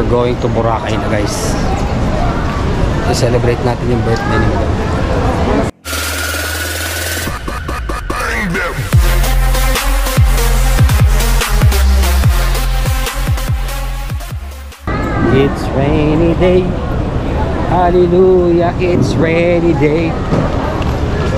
we're going to Boracay na guys. I-celebrate natin yung birthday ni Madam. It's rainy day. Hallelujah, it's rainy day.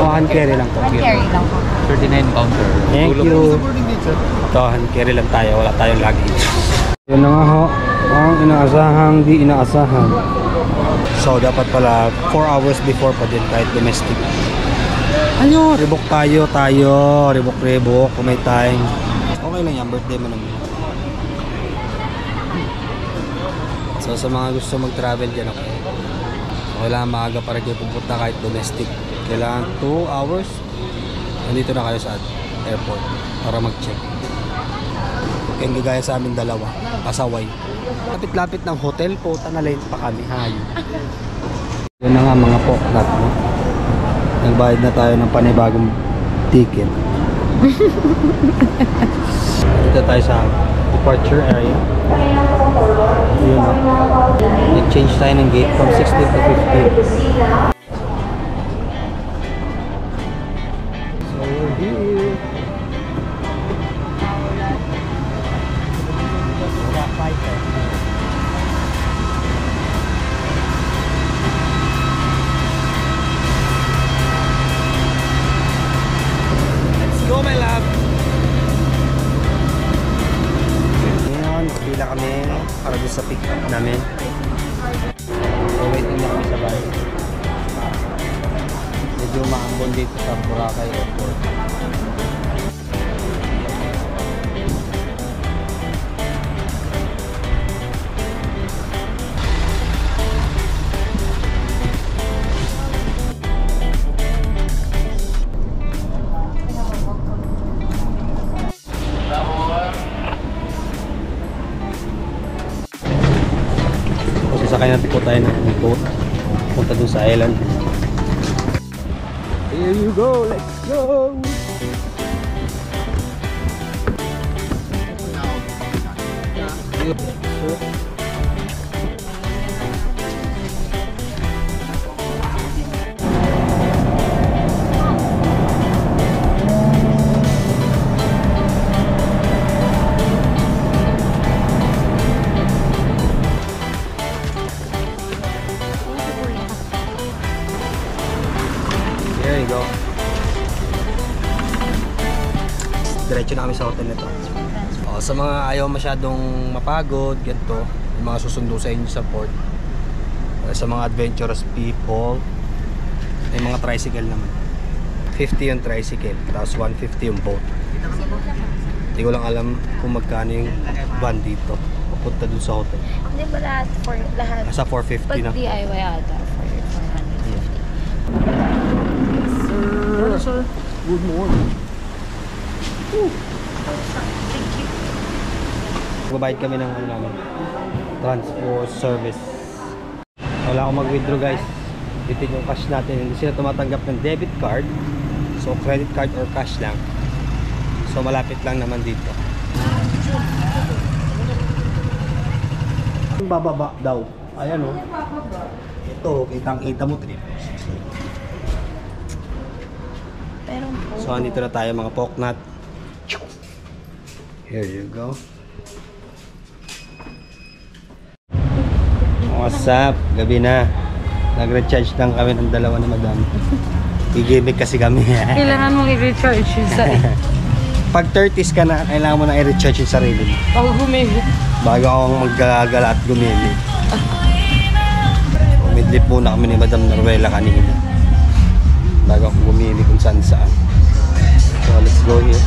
Oh, hand carry lang po. Hand carry lang po. 39 counter. Thank you. Ito, hand carry lang tayo. Wala tayong luggage. Yun na nga ho. Ang inaasahang di inaasahan. So, dapat pala 4 hours before pa din kahit domestic. Ano? Rebook tayo. Rebook. Kung may time. Okay lang yan. Birthday mo naman. So, sa mga gusto mag-travel dyan, okay. So, kailangan maaga para kayo pupunta kahit domestic. Kailangan 2 hours. Nandito na kayo sa airport para mag-check. Kaya gagaya sa amin dalawa. Pasaway. Lapit-lapit ng hotel po. Tanalain pa kami. Hayo. Yun na nga mga poknat. No? Nagbayad na tayo ng panibagong ticket. Dito tayo sa departure area. Yun o. Nag-change tayo ng gate from 16 to 15. So we're here. Let's go my love. Pila kami para doon sa pick up namin. So waiting na kami sa bahay. Medyo maambon dito sa Boracay Airport. Sakay natin po tayo ng boat punta dun sa island. Here you go, let's go! There you go. Diretso na kami sa hotel nito. Sa mga ayaw masyadong mapagod, ganito, yung mga susundo sa inyo sa port. Sa mga adventurous people, may mga tricycle naman. 50 yung tricycle, tapos 150 yung boat. Hindi ko lang alam kung magkano yung van dito. Papunta dun sa hotel. Hindi ba lahat? For lahat? Sa 450 na. Pag DIY ata, for 450. Sir. Good morning. Thank you. Magbabayad kami ng ano namin, transport service. Wala akong mag-withdraw guys. Bitin yung cash natin. Hindi sila tumatanggap ng debit card. So credit card or cash lang. So malapit lang naman dito. Bababa daw. Ayan o. Ito, kitang-kita mo trip. So andito na tayo mga poknat. Here you go. What's up? Gabi na. Nag-recharge lang kami ng dalawa ni Madam. Gigibig kasi kami. Kailangan mong i-recharge yung sa... Pag 30s ka na, kailangan mo na i-recharge yung sarili mo. Ako gumimik. Bago akong maggagala at gumimik. Midlip muna kami ni Madam Noruela kanina. Bago akong gumimik kung saan saan. So let's go here.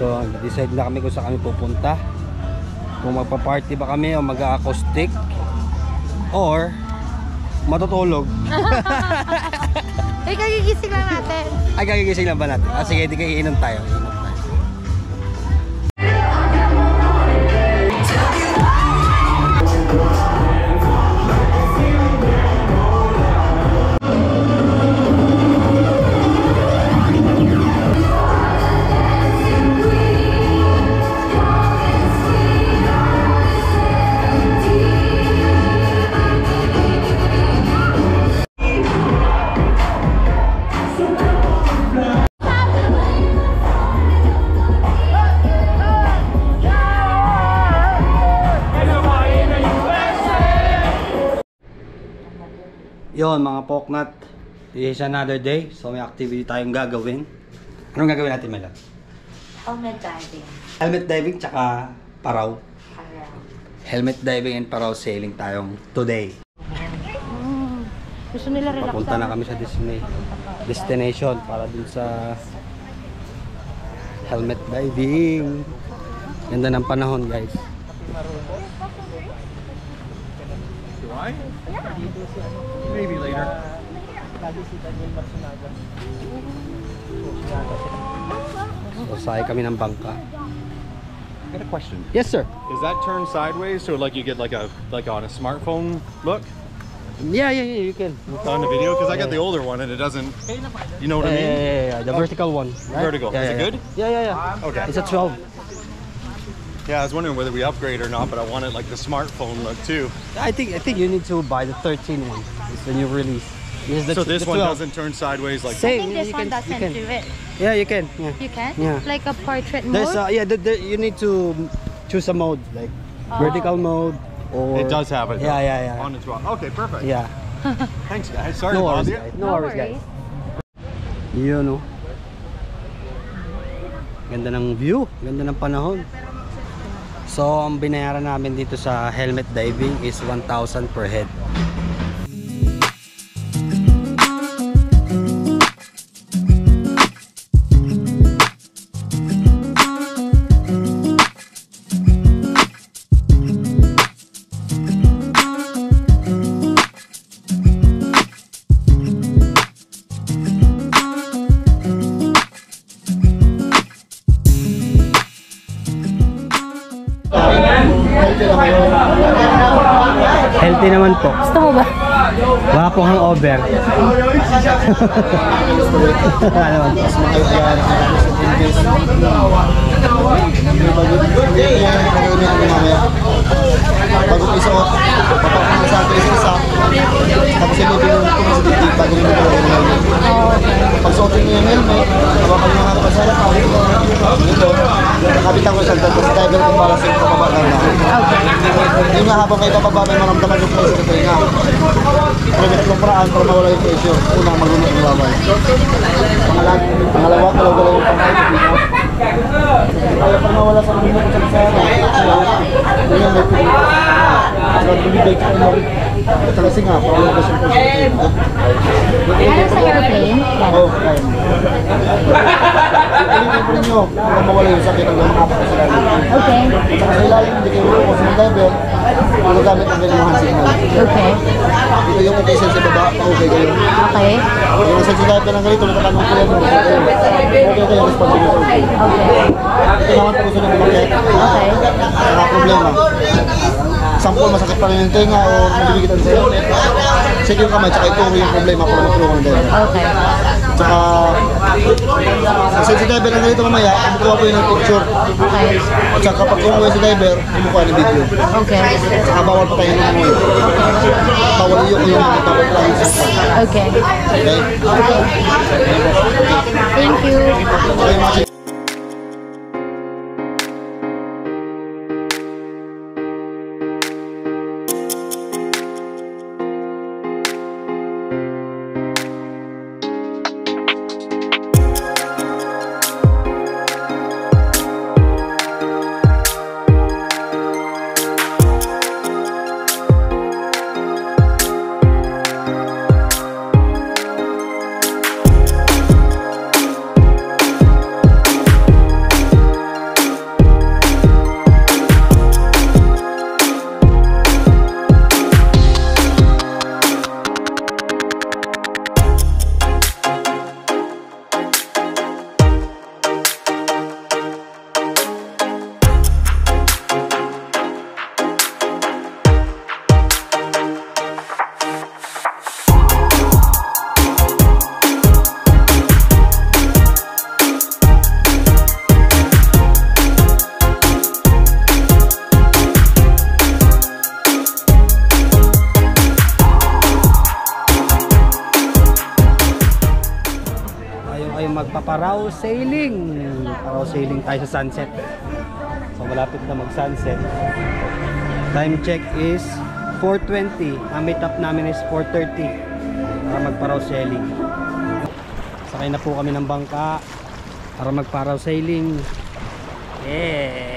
So decide na kami kung saan kami pupunta. Kung magpa-party ba kami o mag-acoustic or matutulog. Ay, kagigising lang natin. Ay, kagigising lang ba natin? Sige, hindi kayo iinom tayo. Yon mga poknat. This is another day. So may activity tayong gagawin. Anong gagawin natin, Mela? Helmet diving. Helmet diving tsaka paraw. Helmet diving and paraw sailing tayong today. Gusto nila relax. Papunta na kami sa destination para dun sa helmet diving. Ganda ng panahon, guys. Do I? Maybe later. So sakay kami ng bangka. I got a question. Yes, sir. Is that turned sideways so like you get like on a smartphone look Yeah, you can. on the video? Because I got the older one and it doesn't. You know what I mean? Yeah. The vertical one. Right? Vertical. Yeah, Is it yeah. good? Yeah. Okay. It's a 12. Yeah, I was wondering whether we upgrade or not, but I wanted like the smartphone look too. I think you need to buy the 13 one. It's the new release. This is the So this the one 12. doesn't turn sideways like. I Same. think this you one can- you doesn't can. do it. Yeah, you can. Yeah. You can? Yeah. Like a portrait mode? There's you need to choose a mode like vertical mode or It does have it. though, Yeah. On the 12. Okay, perfect. Yeah. Thanks, guys. Sorry No to worries, bother you. guys. No worries, guys. Yun, no. Ganda ng view, ganda ng panahon. So, ang binayaran namin dito sa helmet diving is 1,000 per head. Healthy naman po. Gusto mo ba? Wala pong hangover. Ano? Bago ko isuot, papakang sa akin isa, tapos ilipin mo ito sa dito, bago mo ito yung helmet. Pag suotin mo yung helmet, hawakan mo nga kapag sa harapan, ito, nakabitan ko sa tapos diver kung para sa pababa lang na. Yun nga habang may papaba, may maramdaman yung place ito nga. Pero may tatlong paraan para mawala yung presyo. Unang marunong yung bawal. Pangalawa, galaw-galaw yung pangay. Kaya para mawala sa mga sa yun, may so, bibigay ka mo. Kasi nga, parang nabas yung presyo. Ano sa airplane? Oo, kaya mo. Ilipin nyo, para mawala yung sakit hanggang makapak sa lalim. Okay. Saka sa ilalim, hindi kayo rupo sa mga diver, magagamit ang kailangan signal. Okay. Dito yung occasion sa baba, okay kayo. Okay. Yung sa diver ng ganito, natatanong ko yan mo. Okay kayo, responsibility. Okay. Ito naman po gusto nyo bumakit. Okay. Saka problema. Sample, masakit pa rin yung tenga o nabibigitan sa helmet. Check yung kamay, tsaka ito yung problema para matulungan ng diver. Okay. Tsaka, sa sensi diver ng ganito mamaya, kumukuha po yun ng picture. Okay. Tsaka kapag kumuha si diver, kumukuha ng video. Okay. Tsaka bawal pa tayo ng mga bawal yung bawal pa yung system. Okay. Okay? Thank you. Okay, mga magpaparaw sailing. Paraw sailing tayo sa sunset. So malapit na mag-sunset. Time check is 4:20. Ang meet up namin is 4:30. para magparaw-sailing. Sakay na po kami ng bangka para magparaw-sailing. Yeah!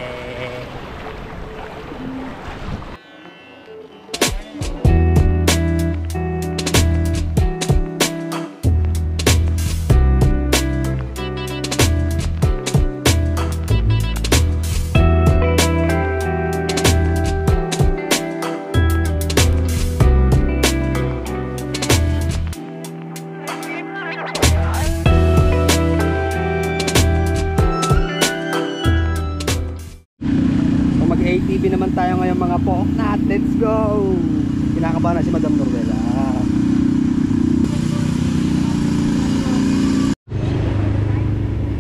Mag-ATV naman tayo ngayon mga po. Let's go! Kinakabahan na si Madam Norbela.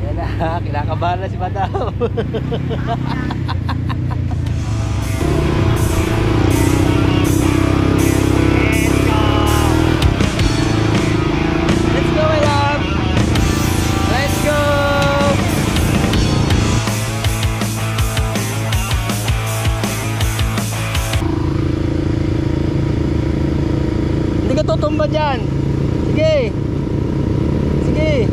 Yan na, kinakabahan na si Madam. Let's go, Madam! Let's go! Hindi ka tutumba dyan. Sige. Sige.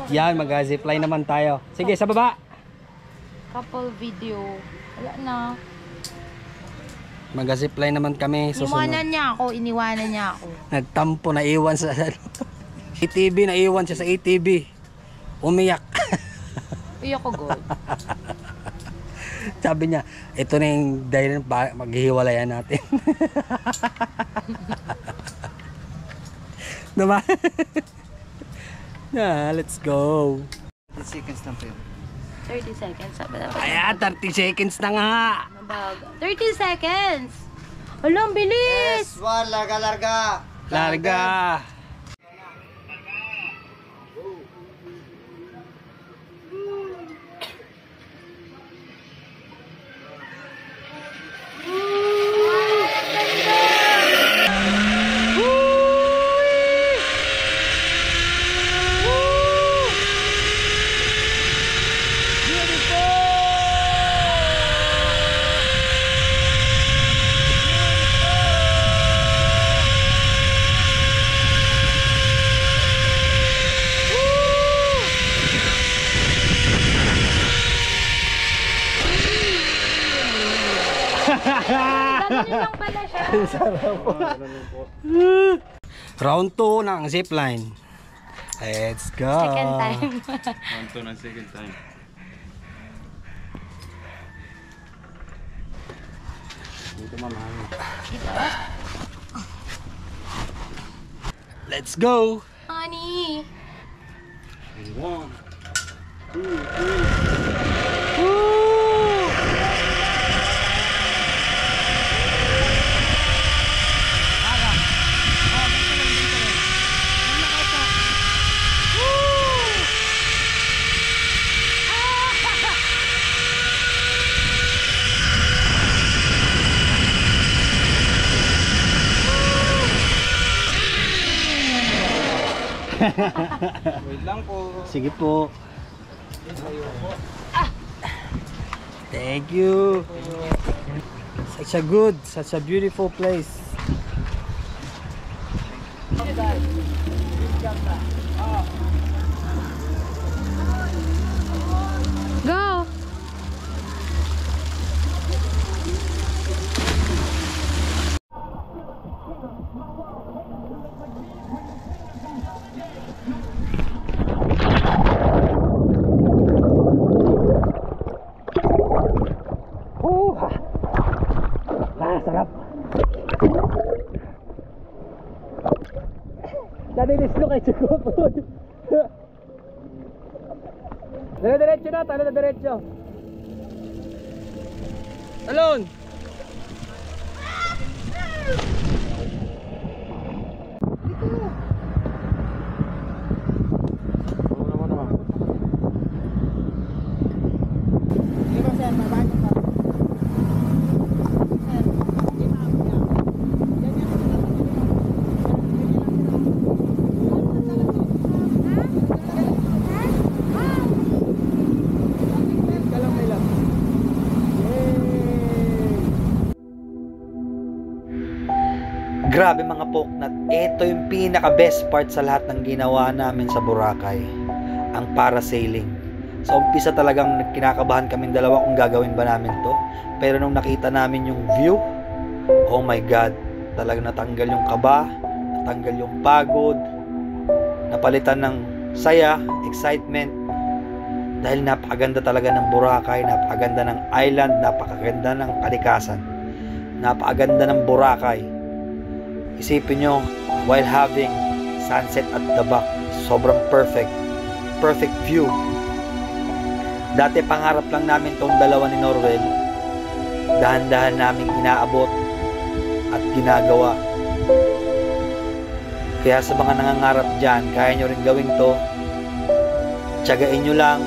Yan, mag-zipline naman tayo. Sige, sa baba. Couple video. Wala na. Mag-zipline naman kami. Iniwanan niya ako. Nagtampo, naiwan sa ATV, naiwan siya sa ATV. Umiyak. Iyak ko, God. Sabi niya, ito na yung dahil maghihiwalayan natin. Diba? Yeah, let's go. 30 seconds lang po yun. 30 seconds. Sabi na. Ayan, 30 seconds na nga. 30 seconds! Alam, bilis! S1, larga. Larga. Ganun lang pala siya. Round 2 ng zipline. Let's go. Second time. Ito na second time. Dito mama. Let's go. Honey. 1, 2, 3. Wait lang po. Sige po. Thank you. Such a beautiful place. Go! Sarap. Nadinis ko kay Chukupod. Diretso na, talo na diretso. Talon! Grabe mga poknat, ito yung pinaka best part sa lahat ng ginawa namin sa Boracay, ang parasailing. Sa umpisa talagang kinakabahan kaming dalawa kung gagawin ba namin to, pero nung nakita namin yung view, oh my god, talagang natanggal yung kaba, natanggal yung pagod, napalitan ng saya, excitement, dahil napakaganda talaga ng Boracay, napakaganda ng island, napakaganda ng kalikasan, napakaganda ng Boracay. Isipin nyo, while having sunset at the back, sobrang perfect view. Dati pangarap lang namin tong dalawa ni Norwell, dahan-dahan naming inaabot at ginagawa. Kaya sa mga nangangarap dyan, kaya nyo rin gawin to, tiyagain nyo lang,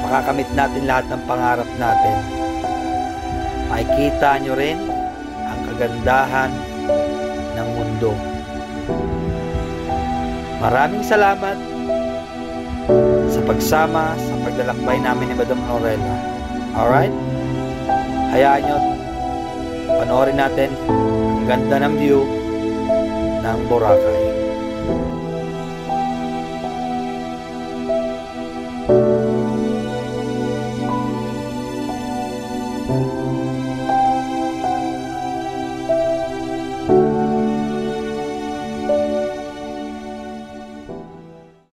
makakamit natin lahat ng pangarap natin. Makikita nyo rin ang kagandahan ng mundo. Maraming salamat sa pagsama sa paglalakbay namin ni Madam Norella. Alright? Hayaan nyo, panoorin natin ang ganda ng view ng Boracay.